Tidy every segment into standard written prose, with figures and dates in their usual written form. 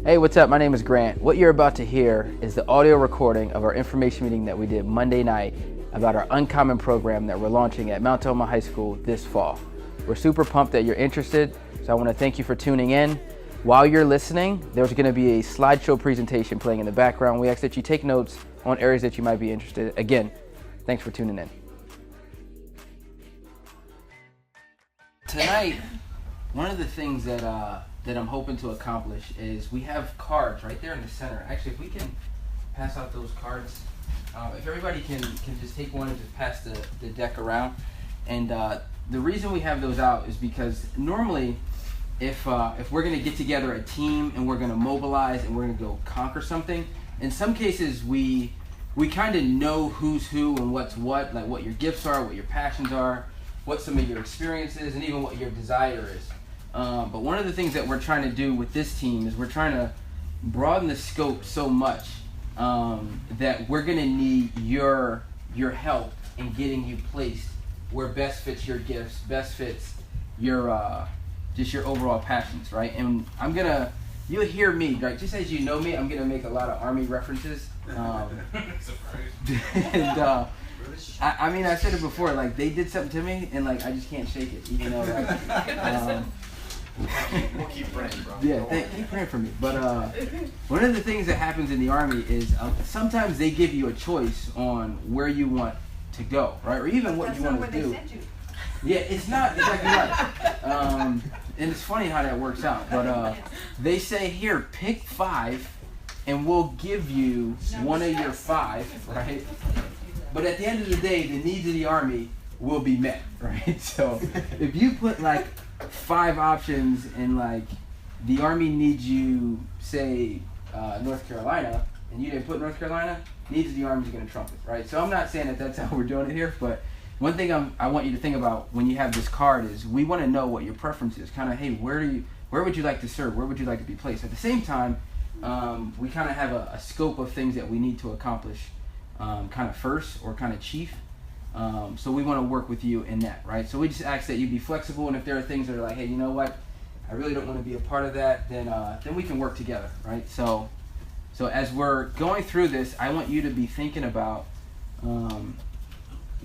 Hey, what's up? My name is Grant. What you're about to hear is the audio recording of our information meeting that we did Monday night about our UnCommon program that we're launching at Mount Tahoma High School this fall. We're super pumped that you're interested, so I want to thank you for tuning in. While you're listening, there's going to be a slideshow presentation playing in the background. We ask that you take notes on areas that you might be interested in. Again, thanks for tuning in. Tonight, one of the things that I'm hoping to accomplish is we have cards right there in the center. Actually, if we can pass out those cards, if everybody can just take one and just pass the deck around. And the reason we have those out is because normally, if we're going to get together a team and we're going to mobilize and we're going to go conquer something, in some cases we kind of know who's who and what's what, like what your gifts are, what your passions are, what some of your experiences, and even what your desire is. But one of the things that we're trying to do with this team is we're trying to broaden the scope so much that we're going to need your help in getting you placed where best fits your gifts, best fits your just your overall passions, right? And you'll hear me, right? Just as you know me, I'm gonna make a lot of Army references. And I mean, I said it before, like they did something to me, and like I just can't shake it, even though. We'll keep praying, bro. Yeah, keep praying for me. But one of the things that happens in the Army is sometimes they give you a choice on where you want to go, right? Or even what you want to do. Yeah, it's not exactly right. And it's funny how that works out. But they say, here, pick 5, and we'll give you one of your 5, right? But at the end of the day, the needs of the Army will be met, right? So if you put like 5 options and like the Army needs you, say, North Carolina, and you didn't put North Carolina, needs of the Army is going to trump it, right? So I'm not saying that that's how we're doing it here, but one thing I want you to think about when you have this card is we want to know what your preference is. Kind of, hey, where would you like to serve? Where would you like to be placed? At the same time, we kind of have a scope of things that we need to accomplish kind of first or kind of chief. So we want to work with you in that, right? So we just ask that you be flexible, and if there are things that are like, hey, you know what, I really don't want to be a part of that, then we can work together, right? So as we're going through this, I want you to be thinking about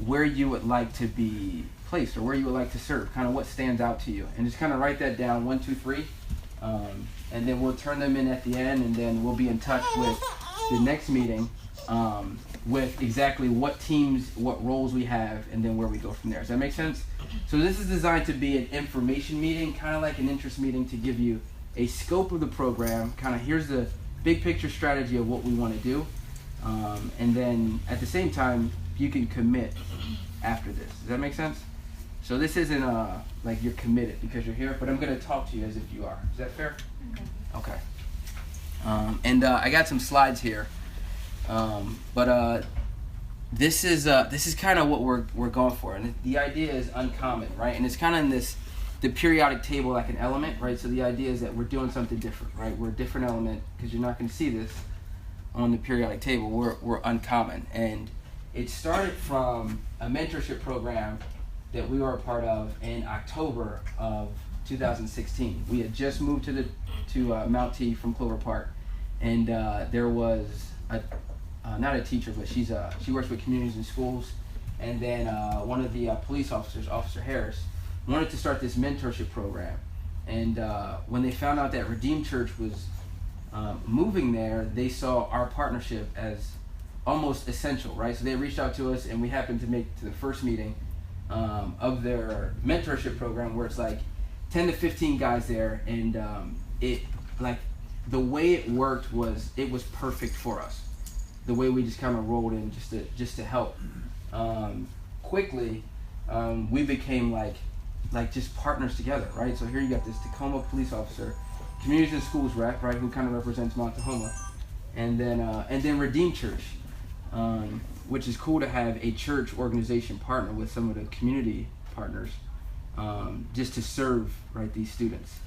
where you would like to be placed or where you would like to serve, kind of what stands out to you, and just kind of write that down, 1, 2, 3, and then we'll turn them in at the end, and then we'll be in touch with the next meeting with exactly what teams, what roles we have, and then where we go from there. Does that make sense? So this is designed to be an information meeting, kind of like an interest meeting, to give you a scope of the program, kind of here's the big picture strategy of what we want to do, and then at the same time you can commit after this. Does that make sense? So this isn't like you're committed because you're here, but I'm going to talk to you as if you are. Is that fair? Okay. And I got some slides here. But this is kind of what we're going for, and the idea is uncommon, right? And it's kind of in the periodic table like an element, right? So the idea is that we're doing something different, right? We're a different element because you're not going to see this on the periodic table. We're uncommon, and it started from a mentorship program that we were a part of in October of 2016. We had just moved to Mount T from Clover Park, and there was not a teacher, but she works with communities and schools, and then one of the police officers, Officer Harris, wanted to start this mentorship program. And when they found out that Redeemed Church was moving there, they saw our partnership as almost essential, right? So they reached out to us, and we happened to make it to the first meeting of their mentorship program, where it's like 10 to 15 guys there, and it like the way it worked was it was perfect for us. The way we just kind of rolled in just to help. Quickly, we became like just partners together, right? So here you got this Tacoma police officer, communities and schools rep, right, who kind of represents Mount Tahoma, and then Redeemed Church, which is cool to have a church organization partner with some of the community partners, just to serve, right, these students.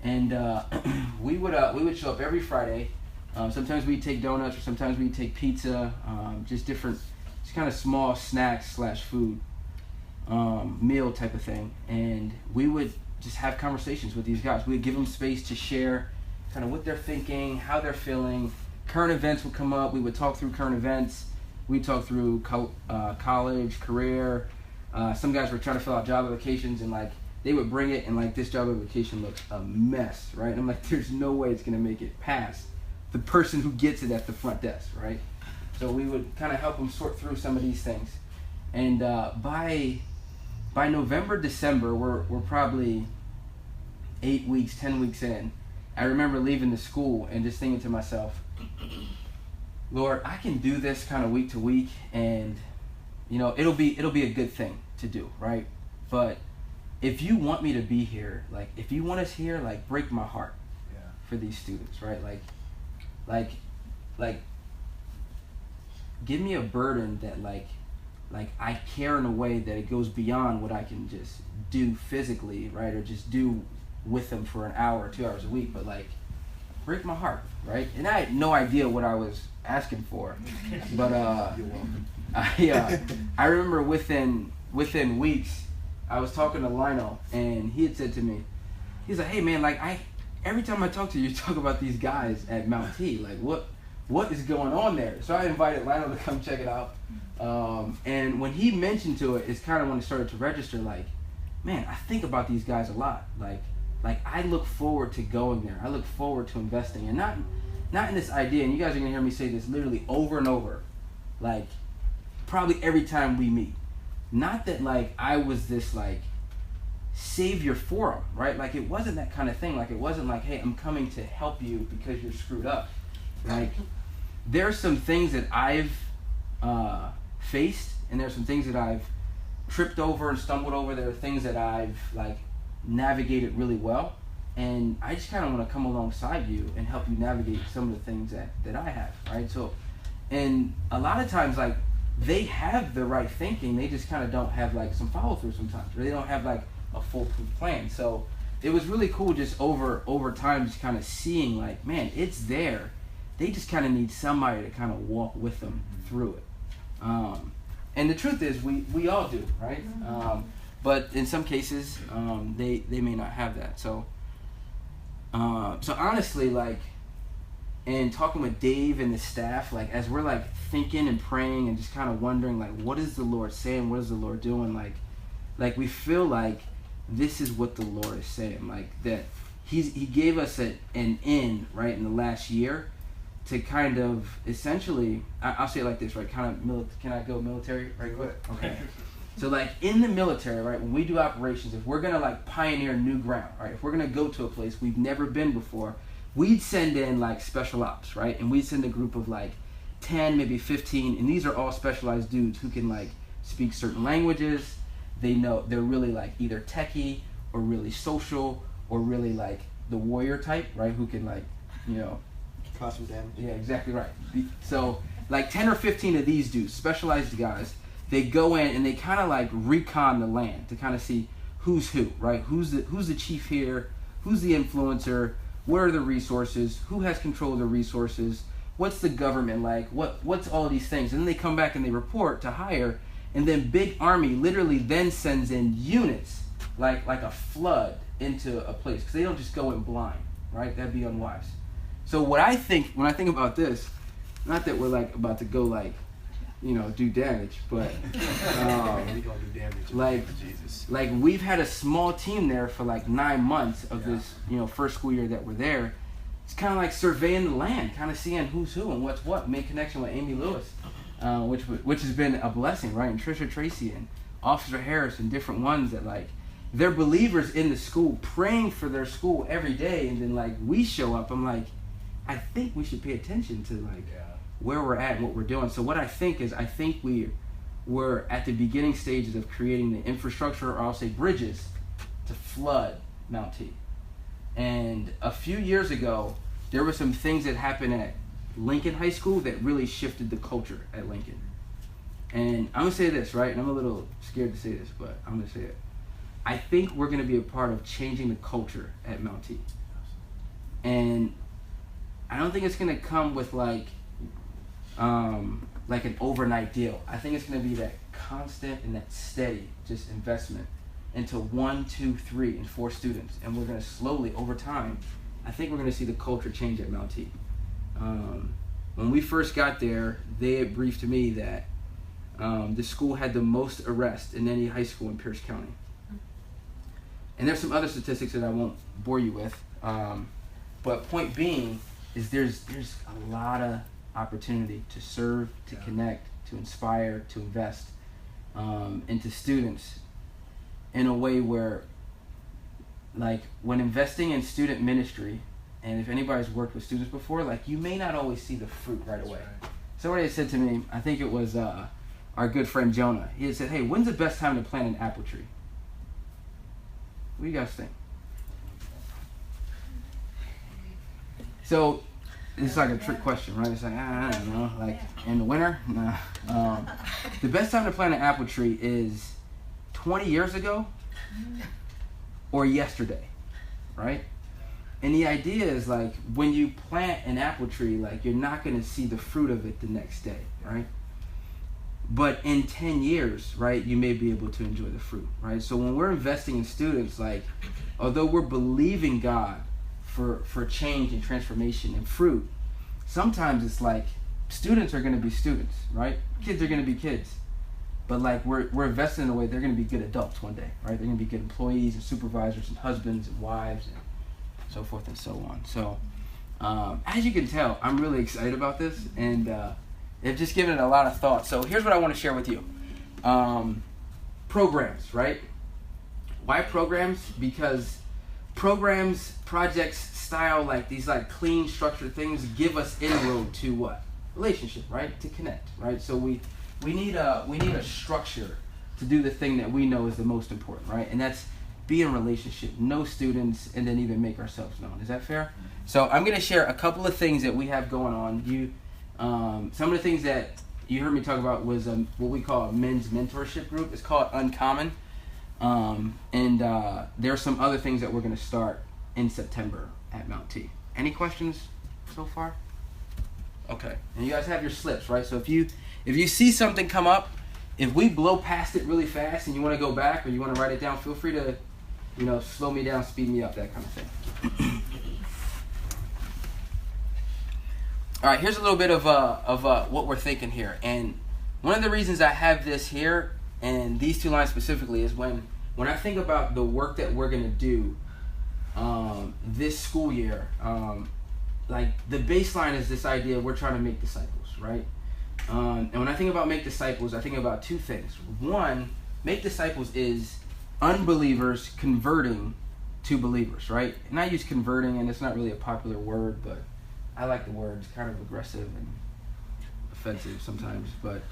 And we would show up every Friday. Sometimes we'd take donuts, or sometimes we'd take pizza, just kind of small snacks / food, meal type of thing. And we would just have conversations with these guys. We'd give them space to share kind of what they're thinking, how they're feeling. Current events would come up. We would talk through current events. We'd talk through college, career. Some guys were trying to fill out job applications, and like they would bring it, and like this job application looks a mess, right? And I'm like, there's no way it's gonna make it past the person who gets it at the front desk, right? So we would kind of help them sort through some of these things. And by November, December, we're probably 8 weeks, 10 weeks in. I remember leaving the school and just thinking to myself, Lord, I can do this kind of week to week, and you know, it'll be a good thing to do, right? But if you want me to be here, like if you want us here, like break my heart for these students, right? Like give me a burden that like I care in a way that it goes beyond what I can just do physically, right? Or just do with them for an hour or 2 hours a week, but like break my heart, right? And I had no idea what I was asking for, but I remember within weeks I was talking to Lionel, and he had said to me, he's like, hey man, like every time I talk to you, you talk about these guys at Mount T, like what is going on there? So I invited Lionel to come check it out, and when he mentioned to it, it's kind of when it started to register, like, man, I think about these guys a lot, like I look forward to going there. I look forward to investing, and not in this idea, and you guys are gonna hear me say this literally over and over, like probably every time we meet. Not that like I was this like savior for them, right? Like it wasn't that kind of thing. Like it wasn't like, hey, I'm coming to help you because you're screwed up. Like there's some things that I've faced, and there's some things that I've tripped over and stumbled over. There are things that I've like navigated really well, and I just kind of want to come alongside you and help you navigate some of the things that I have, right? So, and a lot of times like they have the right thinking, they just kind of don't have like some follow through sometimes, or they don't have like a foolproof plan. So it was really cool just over time just kind of seeing like, man, it's there. They just kind of need somebody to kind of walk with them through it. And the truth is we all do, right? But in some cases, they may not have that. So honestly, like, and talking with Dave and the staff, like, as we're like thinking and praying and just kind of wondering, like, what is the Lord saying? What is the Lord doing? Like we feel like this is what the Lord is saying, like that He gave us an in, right, in the last year to kind of essentially, I'll say it like this, right? Kind of, can I go military right quick? Okay. So like in the military, right, when we do operations, if we're gonna like pioneer new ground, right, if we're gonna go to a place we've never been before, we'd send in like special ops, right, and we'd send a group of like 10, maybe 15, and these are all specialized dudes who can like speak certain languages. They know they're really like either techie or really social or really like the warrior type, right, who can like, you know, cause some damage. Yeah, exactly right. So like 10 or 15 of these dudes, specialized guys, they go in and they kind of like recon the land to kind of see who's who, right? Who's the chief here? Who's the influencer? What are the resources? Who has control of the resources? What's the government like? What's all these things? And then they come back and they report to higher, and then Big Army literally then sends in units like a flood into a place, because they don't just go in blind, right? That'd be unwise. So what I think when I think about this, not that we're like about to go like, you know, do damage, but we gonna do damage. Like we've had a small team there for like 9 months of this, you know, first school year that we're there. It's kind of like surveying the land, kind of seeing who's who and what's what. Made connection with Amy Lewis, which has been a blessing, right? And Trisha Tracy and Officer Harris and different ones that like they're believers in the school, praying for their school every day, and then like we show up. I'm like, I think we should pay attention to like where we're at and what we're doing. So what I think is, I think we're at the beginning stages of creating the infrastructure, or I'll say bridges, to flood Mount T. And a few years ago, there were some things that happened at Lincoln High School that really shifted the culture at Lincoln. And I'm gonna say this, right? And I'm a little scared to say this, but I'm gonna say it. I think we're gonna be a part of changing the culture at Mount T. And I don't think it's gonna come with like an overnight deal. I think it's gonna be that constant and that steady just investment into 1, 2, 3, and 4 students, and we're gonna slowly over time I think we're going to see the culture change at Mount T. When we first got there, they had briefed me that the school had the most arrests in any high school in Pierce County. And there's some other statistics that I won't bore you with. But point being is there's a lot of opportunity to serve, to connect, to inspire, to invest into students in a way where, like, when investing in student ministry, and if anybody's worked with students before, like, you may not always see the fruit right away. Somebody had said to me, I think it was our good friend Jonah, he had said, hey, when's the best time to plant an apple tree? What do you guys think? So it's like a trick question, right? It's like, I don't know, like in the winter? Nah. The best time to plant an apple tree is 20 years ago or yesterday, right? And the idea is, like, when you plant an apple tree, like, you're not going to see the fruit of it the next day, right? But in 10 years, right, you may be able to enjoy the fruit, right? So when we're investing in students, like, although we're believing God for change and transformation and fruit, sometimes it's like students are going to be students, right? Kids are going to be kids. But, like, we're investing in a way they're going to be good adults one day, right? They're going to be good employees and supervisors and husbands and wives and so forth and so on. So, as you can tell, I'm really excited about this, and I've just given it a lot of thought. So here's what I want to share with you. Programs, right? Why programs? Because programs, projects, style, like these, like, clean, structured things give us inroad to what? Relationship, right? To connect, right? So we need a structure to do the thing that we know is the most important, right? And that's be in relationship, know students, and then even make ourselves known. Is that fair? So I'm going to share a couple of things that we have going on. Some of the things that you heard me talk about was what we call a men's mentorship group. It's called UnCommon. And there are some other things that we're going to start in September at Mount T. Any questions so far? Okay. And you guys have your slips, right? So if you see something come up, if we blow past it really fast and you want to go back or you want to write it down, feel free to, slow me down, speed me up, that kind of thing. All right, here's a little bit of what we're thinking here. And one of the reasons I have this here and these two lines specifically is when I think about the work that we're going to do this school year, like, the baseline is this idea we're trying to make disciples, right? And when I think about make disciples, I think about two things. One, make disciples is unbelievers converting to believers, right? And I use converting, and it's not really a popular word, but I like the word. It's kind of aggressive and offensive sometimes. But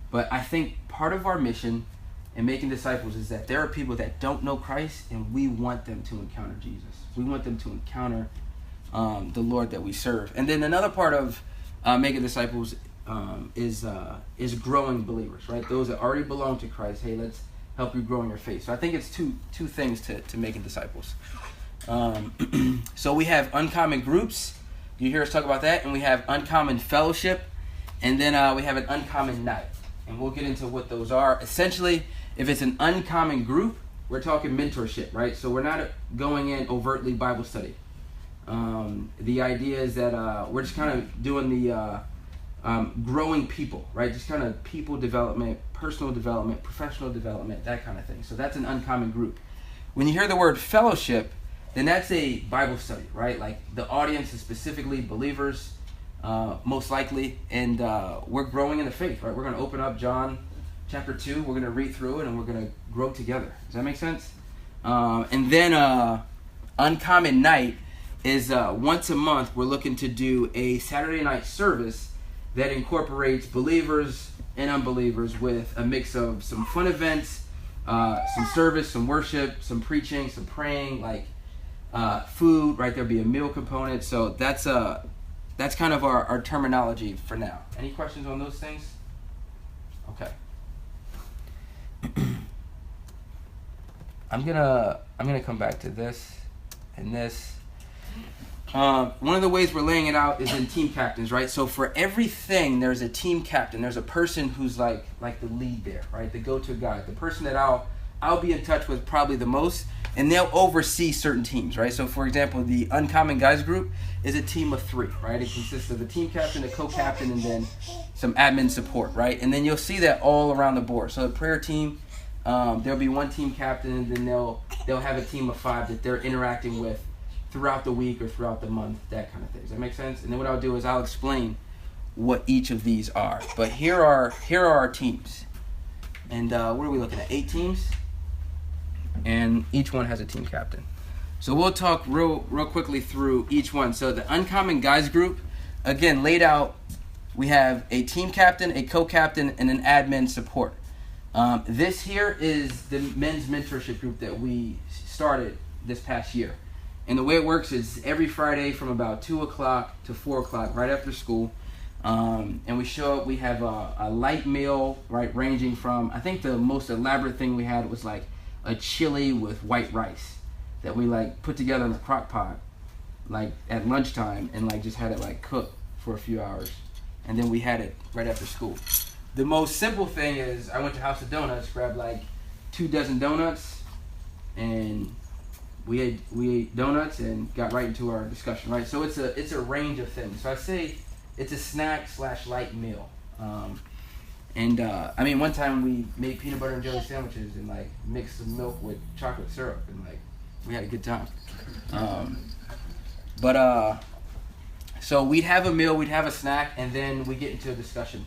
but I think part of our mission in making disciples is that there are people that don't know Christ, and we want them to encounter Jesus. We want them to encounter the Lord that we serve. And then another part of making disciples is growing believers, right? Those that already belong to Christ. Hey, let's help you grow in your faith. So I think it's two things to making disciples. So we have UnCommon groups. You hear us talk about that, and we have UnCommon fellowship, and then we have an UnCommon night, and we'll get into what those are. Essentially, if it's an UnCommon group, we're talking mentorship, right? So we're not going in overtly Bible study. The idea is that we're just kind of doing the growing people, right? Just kind of people development, personal development, professional development, that kind of thing. So that's an UnCommon group. When you hear the word fellowship, then that's a Bible study, right? Like, the audience is specifically believers, most likely, and we're growing in the faith, right? We're going to open up John chapter 2, we're going to read through it, and we're going to grow together. Does that make sense? And then UnCommon night is once a month we're looking to do a Saturday night service that incorporates believers and unbelievers with a mix of some fun events, some service, some worship, some preaching, some praying, like food, right? There'll be a meal component. So that's kind of our terminology for now. Any questions on those things? Okay. I'm gonna come back to this and this. One of the ways we're laying it out is in team captains, right? So for everything, there's a team captain. There's a person who's like the lead there, right? The go-to guy, the person that I'll I'll be in touch with probably the most, and they'll oversee certain teams, right? So, for example, the UnCommon Guys group is a team of 3, right? It consists of a team captain, a co-captain, and then some admin support, right? And then you'll see that all around the board. So the prayer team, there'll be one team captain, and then they'll have a team of 5 that they're interacting with throughout the week or throughout the month, that kind of thing. Does that make sense? And then what I'll do is I'll explain what each of these are. But here are our teams. And what are we looking at? 8 teams? And each one has a team captain. So we'll talk real quickly through each one. So the UnCommon Guys group, again, laid out, we have a team captain, a co-captain, and an admin support. This here is the men's mentorship group that we started this past year. And the way it works is every Friday from about 2 o'clock to 4 o'clock, right after school. And we show up, we have a light meal, right, ranging from, I think the most elaborate thing we had was like a chili with white rice that we like put together in a crock pot like at lunchtime and like just had it like cook for a few hours, and then we had it right after school. The most simple thing is I went to House of Donuts, grabbed like 2 dozen donuts, and we ate donuts and got right into our discussion, right? So it's a range of things. So I say it's a snack / light meal. I mean, one time we made peanut butter and jelly sandwiches and like mixed some milk with chocolate syrup, and like we had a good time. So we'd have a meal, we'd have a snack, and then we get into a discussion.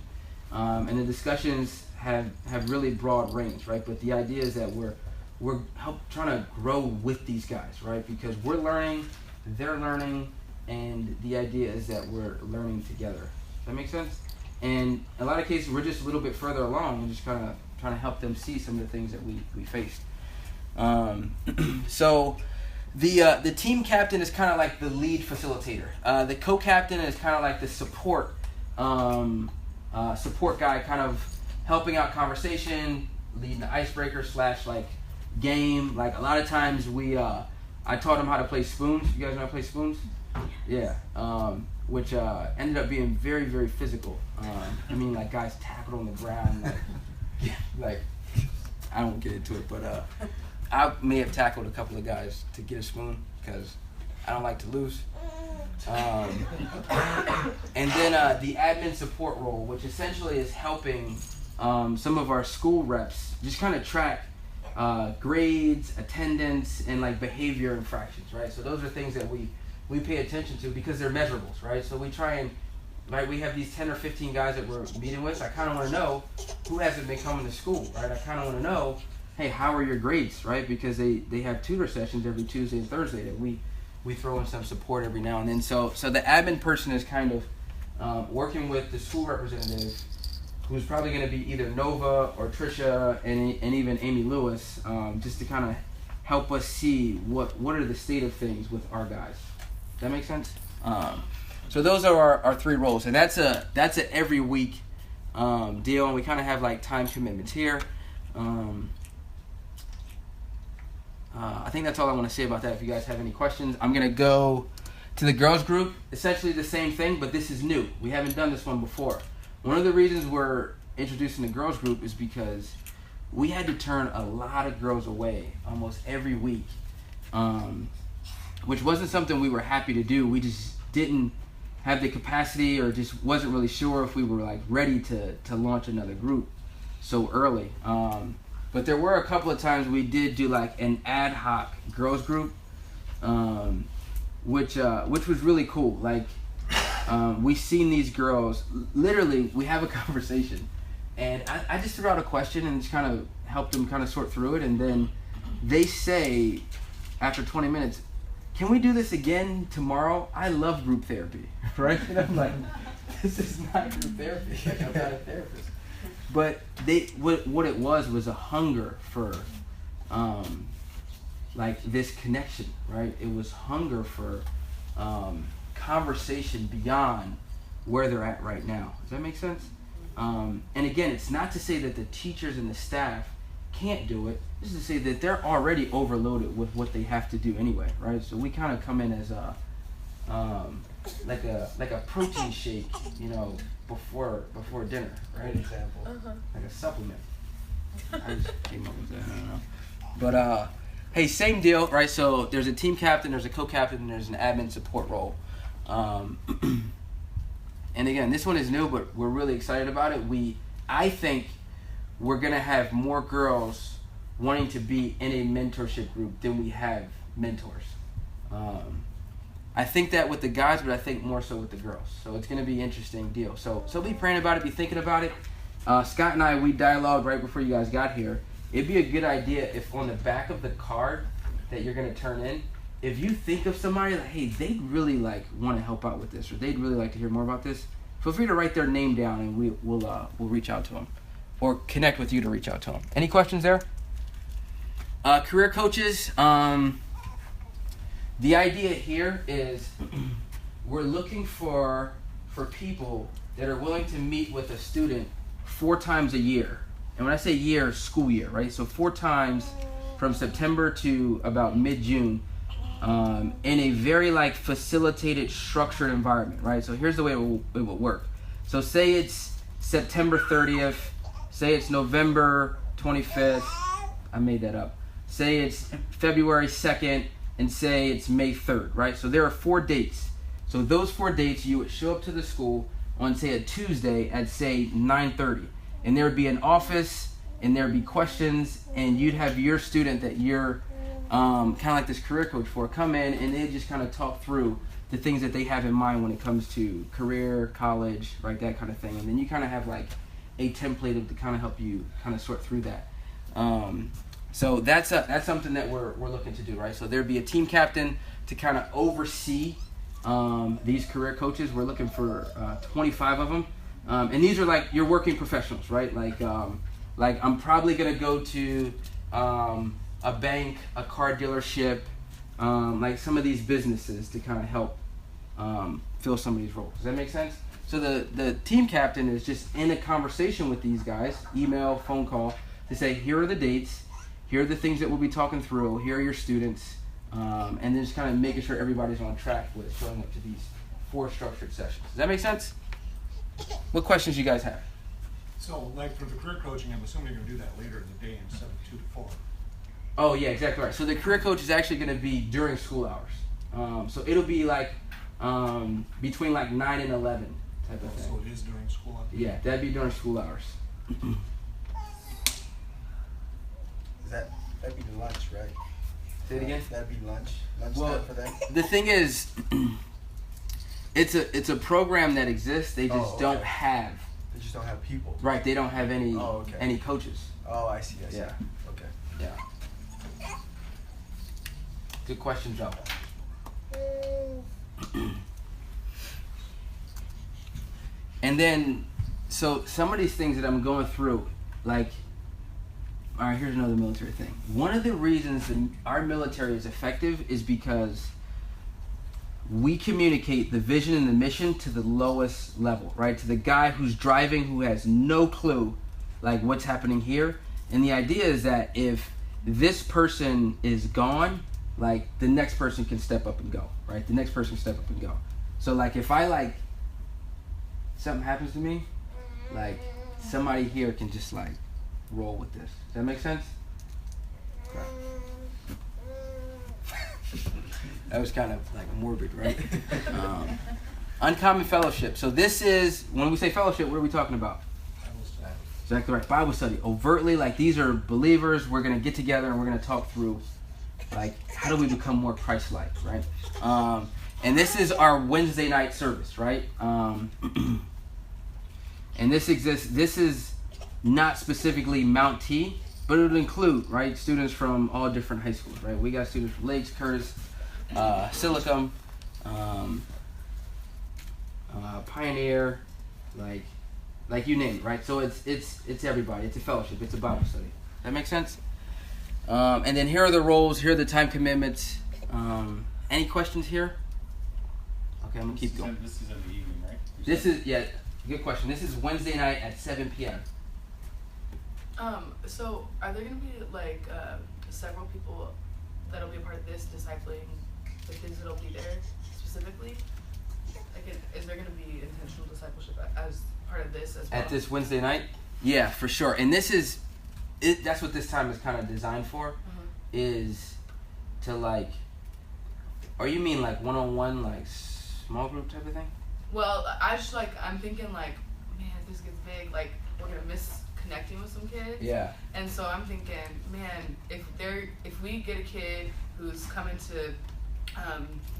And the discussions have really broad range, right? But the idea is that we're trying to grow with these guys, right? Because we're learning, they're learning, and the idea is that we're learning together. Does that make sense? And in a lot of cases, we're just a little bit further along and just kind of trying to help them see some of the things that we faced. So the team captain is kind of like the lead facilitator. The co-captain is kind of like the support guy, kind of helping out conversation, leading the icebreaker / like game. Like a lot of times I taught them how to play spoons. You guys know how to play spoons? Yeah. Which ended up being very, very physical. I mean, like guys tackled on the ground. Like I don't get into it, but I may have tackled a couple of guys to get a spoon because I don't like to lose. And then the admin support role, which essentially is helping some of our school reps just kind of track grades, attendance, and like behavior infractions, right? So those are things that we pay attention to because they're measurables, right? So we try and, right, we have these 10 or 15 guys that we're meeting with. So I kind of want to know who hasn't been coming to school, right? I kind of want to know, hey, how are your grades, right? Because they have tutor sessions every Tuesday and Thursday that we throw in some support every now and then. So the admin person is kind of working with the school representative, who's probably going to be either Nova or Trisha and even Amy Lewis, just to kind of help us see what are the state of things with our guys. Does that make sense? So those are our 3 roles, and that's a every week deal, and we kind of have like time commitments here. I think that's all I want to say about that. If you guys have any questions, I'm gonna go to the girls group. Essentially the same thing, but this is new. We haven't done this one before. One of the reasons we're introducing the girls group is because we had to turn a lot of girls away almost every week. Which wasn't something we were happy to do. We just didn't have the capacity, or just wasn't really sure if we were like ready to launch another group so early. But there were a couple of times we did do like an ad hoc girls group, which was really cool. Like we seen these girls, literally we have a conversation, and I just threw out a question and just kind of helped them kind of sort through it, and then they say after 20 minutes, can we do this again tomorrow? I love group therapy, right? And I'm like, this is not group therapy. Like, I'm not a therapist. But what it was a hunger for, like this connection, right? It was hunger for conversation beyond where they're at right now. Does that make sense? And again, it's not to say that the teachers and the staff can't do it. This is to say that they're already overloaded with what they have to do anyway, right? So we kind of come in as a like a protein shake, before dinner, right? Example, like a supplement. I just came up with that. I don't know. But hey, same deal, right? So there's a team captain, there's a co-captain, and there's an admin support role. And again, this one is new, but we're really excited about it. I think we're gonna have more girls wanting to be in a mentorship group than we have mentors. I think that with the guys, but I think more so with the girls. So it's gonna be an interesting deal. So be praying about it, be thinking about it. Scott and I, we dialogued right before you guys got here. It'd be a good idea if on the back of the card that you're gonna turn in, if you think of somebody like, hey, they'd really like want to help out with this, or they'd really like to hear more about this, feel free to write their name down, and we'll reach out to them, or connect with you to reach out to them. Any questions there? Career coaches. The idea here is we're looking for people that are willing to meet with a student 4 times a year. And when I say year, school year, right? So 4 times from September to about mid-June, in a very like facilitated, structured environment, right? So here's the way it will work. So say it's September 30th, say it's November 25th, I made that up. Say it's February 2nd, and say it's May 3rd, right? So there are 4 dates. So those 4 dates, you would show up to the school on, say, a Tuesday at, say, 9:30. And there would be an office, and there would be questions, and you'd have your student that you're kind of like this career coach for come in, and they just kind of talk through the things that they have in mind when it comes to career, college, right, that kind of thing. And then you kind of have like a template to kind of help you kind of sort through that. So that's something that we're looking to do, right? So there'd be a team captain to kind of oversee these career coaches. We're looking for 25 of them, and these are like your working professionals, right? Like I'm probably gonna go to a bank, a car dealership, like some of these businesses to kind of help fill some of these roles. Does that make sense? So the team captain is just in a conversation with these guys, email, phone call, to say, here are the dates, here are the things that we'll be talking through, here are your students, and then just kind of making sure everybody's on track with showing up to these 4 structured sessions. Does that make sense? What questions you guys have? So, like for the career coaching, I'm assuming you're going to do that later in the day instead of 2 to 4. Oh, yeah, exactly right. So the career coach is actually going to be during school hours. So it'll be like between like 9 and 11 type of thing. So it is during school hours? Yeah, that'd be during school hours. That'd be the lunch, right? Say it again? That'd be lunch Well, time for them? the thing is, it's a program that exists. They just don't have. They just don't have people. Right, they don't have any any coaches. Oh, I see. Yeah. Okay. Yeah. Good question, Joe. And then, so some of these things that I'm going through, like, all right, here's another military thing. One of the reasons that our military is effective is because we communicate the vision and the mission to the lowest level, right? To the guy who's driving, who has no clue, like, what's happening here. And the idea is that if this person is gone, like, the next person can step up and go, right? The next person can step up and go. So, like, if I, like, something happens to me, like, somebody here can just, like, roll with this. Does that make sense? Okay. That was kind of like morbid, right? UnCommon fellowship. So this is, when we say fellowship, what are we talking about? Bible study. Exactly right. Bible study. Overtly, like, these are believers. We're going to get together and we're going to talk through, like, how do we become more Christ-like, right? And this is our Wednesday night service, right? And this exists. This is not specifically Mount T, but it would include, right, students from all different high schools, right? We got students from Lakes, Curtis, Silicum, Pioneer, like you name it, right? So it's everybody. It's a fellowship. It's a Bible study. That makes sense? And then here are the roles. Here are the time commitments. Any questions here? Okay, I'm gonna keep going. This is in the evening, right? This is, yeah, good question. This is Wednesday night at 7 p.m. So are there going to be like several people that'll be a part of this discipling the kids that'll be there specifically? Like, is there going to be intentional discipleship as part of this as well? At this Wednesday night? Yeah, for sure. And this is that's what this time is kind of designed for, is to like, or you mean like one-on-one, like small group type of thing? Well, I'm thinking like, man, if this gets big, like we're gonna miss connecting with some kids. Yeah. And so I'm thinking, man, if we get a kid who's coming to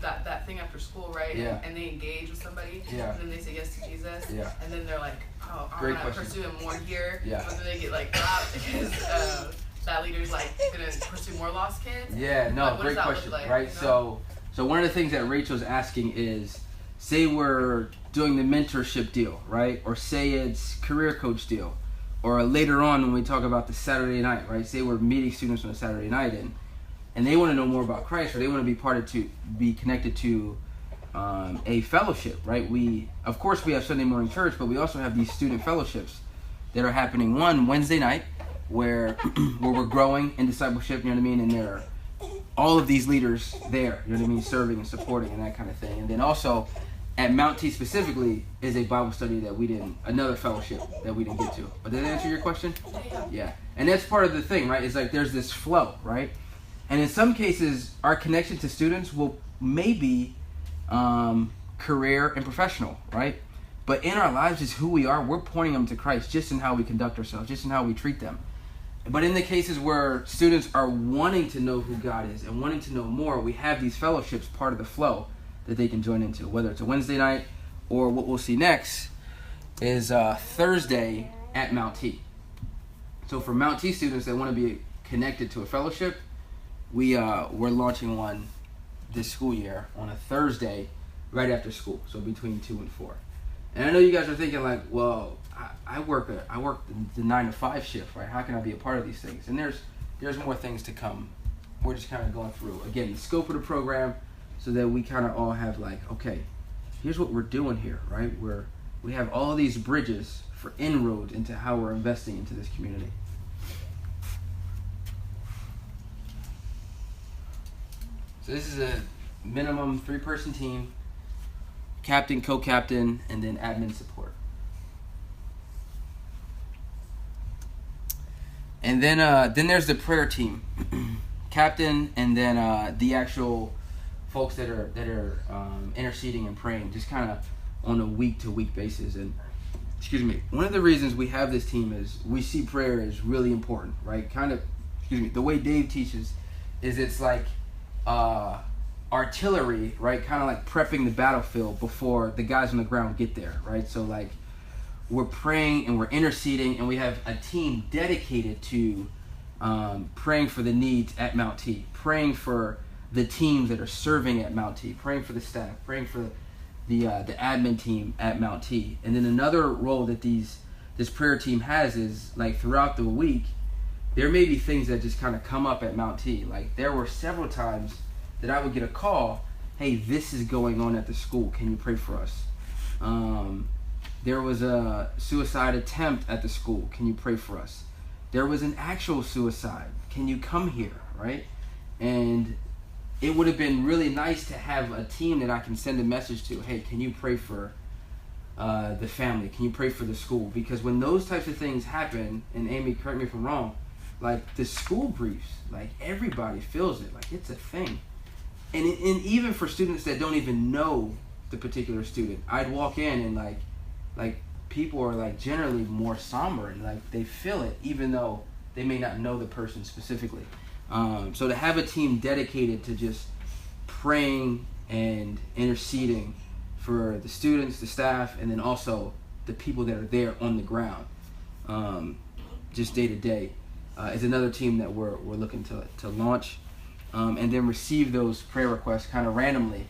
that thing after school, right? Yeah. And they engage with somebody, Yeah. and then they say yes to Jesus, Yeah. and then they're like, oh, I'm Great gonna question. pursue him more here, Yeah. but then they get like dropped because that leader's like gonna pursue more lost kids. Yeah, no, Like, what great does that look question, like, right? you know? So one of the things that Rachel's asking is, say we're doing the mentorship deal, right? Or say it's career coach deal. Or later on when we talk about the Saturday night, right? Say we're meeting students on a Saturday night and they want to know more about Christ, or they want to be connected to a fellowship, right? Of course we have Sunday morning church, but we also have these student fellowships that are happening one Wednesday night where we're growing in discipleship, you know what I mean? And there are all of these leaders there, you know what I mean, serving and supporting and that kind of thing. And then also at Mount T specifically is a Bible study another fellowship that we didn't get to. But did that answer your question? Yeah. And that's part of the thing, right? It's like there's this flow, right? And in some cases, our connection to students will maybe career and professional, right? But in our lives, just who we are, we're pointing them to Christ just in how we conduct ourselves, just in how we treat them. But in the cases where students are wanting to know who God is and wanting to know more, we have these fellowships, part of the flow that they can join into, whether it's a Wednesday night or what we'll see next is Thursday at Mount T. So for Mount T students that want to be connected to a fellowship, we're launching one this school year on a Thursday right after school, so between 2 and 4. And I know you guys are thinking like, well, I work the 9 to 5 shift, right? How can I be a part of these things? And there's more things to come. We're just kind of going through again the scope of the program, so that we kind of all have like, okay, here's what we're doing here, right? We have all these bridges for inroads into how we're investing into this community. So this is a minimum 3-person team, captain, co-captain, and then admin support. And then there's the prayer team, captain, and then the actual folks that are interceding and praying, just kind of on a week-to-week basis. And one of the reasons we have this team is we see prayer as really important, right? The way Dave teaches is it's like artillery, right? Kind of like prepping the battlefield before the guys on the ground get there, right? So like we're praying and we're interceding, and we have a team dedicated to praying for the needs at Mount T, praying for the teams that are serving at Mount T, praying for the staff, praying for the admin team at Mount T. And then another role that this prayer team has is like throughout the week, there may be things that just kind of come up at Mount T. Like there were several times that I would get a call, hey, this is going on at the school, can you pray for us? There was a suicide attempt at the school, can you pray for us? There was an actual suicide, can you come here, right? And it would have been really nice to have a team that I can send a message to, hey, can you pray for the family? Can you pray for the school? Because when those types of things happen, and Amy, correct me if I'm wrong, like the school briefs, like everybody feels it, like it's a thing. And even for students that don't even know the particular student, I'd walk in and like people are like generally more somber and like they feel it even though they may not know the person specifically. So to have a team dedicated to just praying and interceding for the students, the staff, and then also the people that are there on the ground, just day to day, is another team that we're looking to launch, and then receive those prayer requests kind of randomly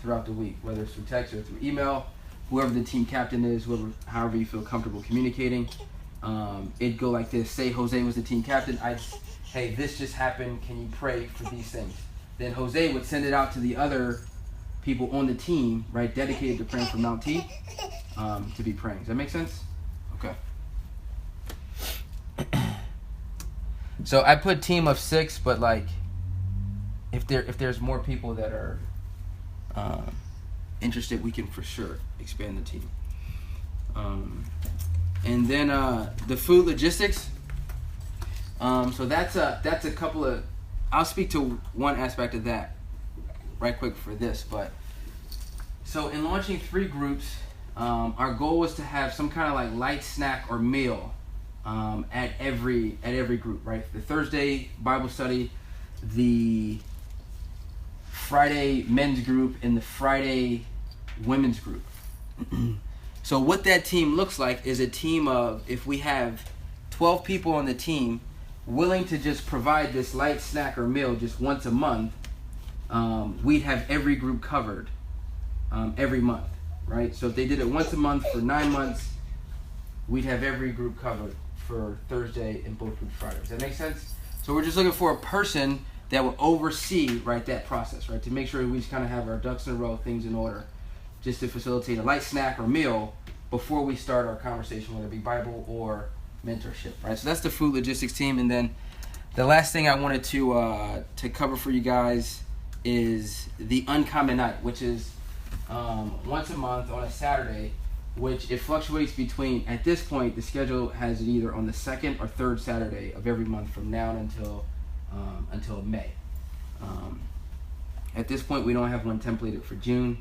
throughout the week, whether it's through text or through email, whoever the team captain is, however you feel comfortable communicating. It'd go like this: say Jose was the team captain, hey, this just happened, can you pray for these things? Then Jose would send it out to the other people on the team, right, dedicated to praying for Mount T, to be praying. Does that make sense? Okay. So I put team of 6, but like, if there's more people that are interested, we can for sure expand the team. And then the food logistics. So that's a couple of. I'll speak to one aspect of that right quick for this, but so in launching 3 groups, our goal was to have some kind of like light snack or meal at every group, right? The Thursday Bible study, the Friday men's group, and the Friday women's group. So what that team looks like is a team of, if we have 12 people on the team willing to just provide this light snack or meal just once a month, we'd have every group covered every month, right? So if they did it once a month for 9 months, we'd have every group covered for Thursday and both groups Friday. Does that make sense? So we're just looking for a person that will oversee, right, that process, right, to make sure we just kind of have our ducks in a row, things in order, just to facilitate a light snack or meal before we start our conversation, whether it be Bible or mentorship, right? So that's the food logistics team. And then the last thing I wanted to cover for you guys is the UnCommon night, which is once a month on a Saturday, which it fluctuates between, at this point, the schedule has it either on the 2nd or 3rd Saturday of every month from now until May. At this point, we don't have one templated for June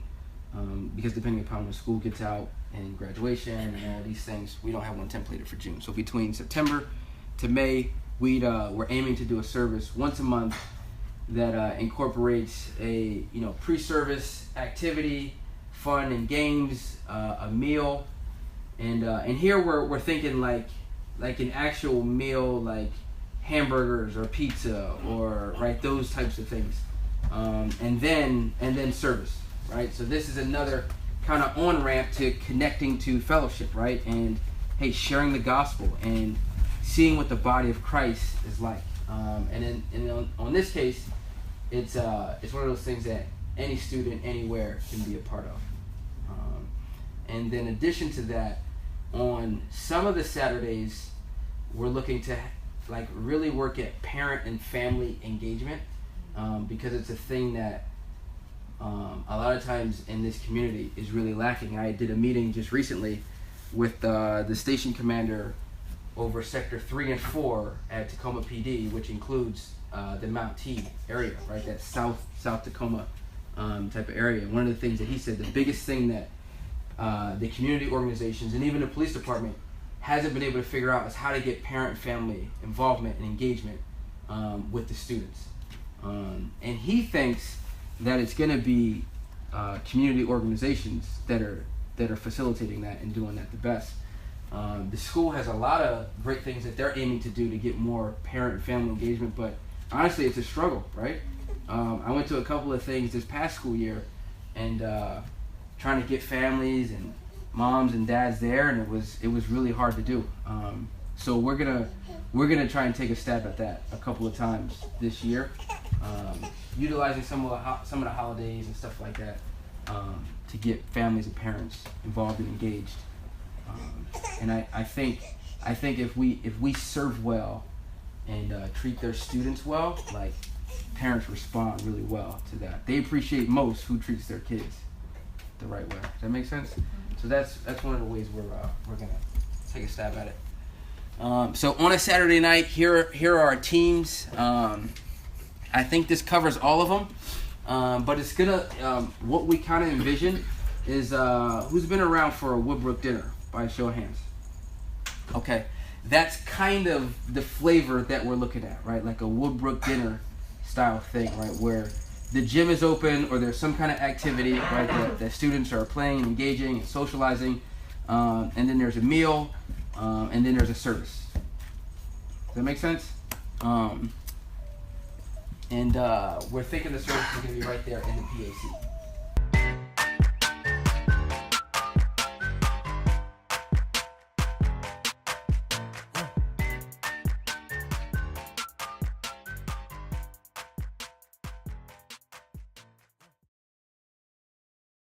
because depending upon when school gets out and graduation and all these things, we don't have one templated for June. So between September to May, we're aiming to do a service once a month that incorporates a pre-service activity, fun and games, a meal, and here we're thinking like an actual meal, like hamburgers or pizza or right, those types of things, and then service, right? So this is another kind of on-ramp to connecting to fellowship, right? And hey, sharing the gospel and seeing what the body of Christ is like. And on this case, it's one of those things that any student anywhere can be a part of. And then in addition to that, on some of the Saturdays, we're looking to like really work at parent and family engagement, because it's a thing that a lot of times in this community is really lacking. I did a meeting just recently with the station commander over Sector 3 and 4 at Tacoma PD, which includes the Mount T area, right? That South Tacoma type of area. One of the things that he said, the biggest thing that the community organizations and even the police department hasn't been able to figure out is how to get parent family involvement and engagement with the students. And he thinks that it's going to be community organizations that are facilitating that and doing that the best. The school has a lot of great things that they're aiming to do to get more parent and family engagement, but honestly, it's a struggle, right? I went to a couple of things this past school year and trying to get families and moms and dads there, and it was really hard to do. So we're gonna try and take a stab at that a couple of times this year, utilizing some of the holidays and stuff like that to get families and parents involved and engaged. And I think if we serve well and treat their students well, like parents respond really well to that. They appreciate most who treats their kids the right way. Does that make sense? So that's one of the ways we're gonna take a stab at it. So on a Saturday night, here are our teams. I think this covers all of them, but it's gonna what we kind of envision is who's been around for a Woodbrook dinner by a show of hands. Okay, that's kind of the flavor that we're looking at, right? Like a Woodbrook dinner style thing, right? Where the gym is open or there's some kind of activity, right? That students are playing, engaging, and socializing, and then there's a meal, and then there's a service. Does that make sense? And we're thinking the service is going to be right there in the PAC.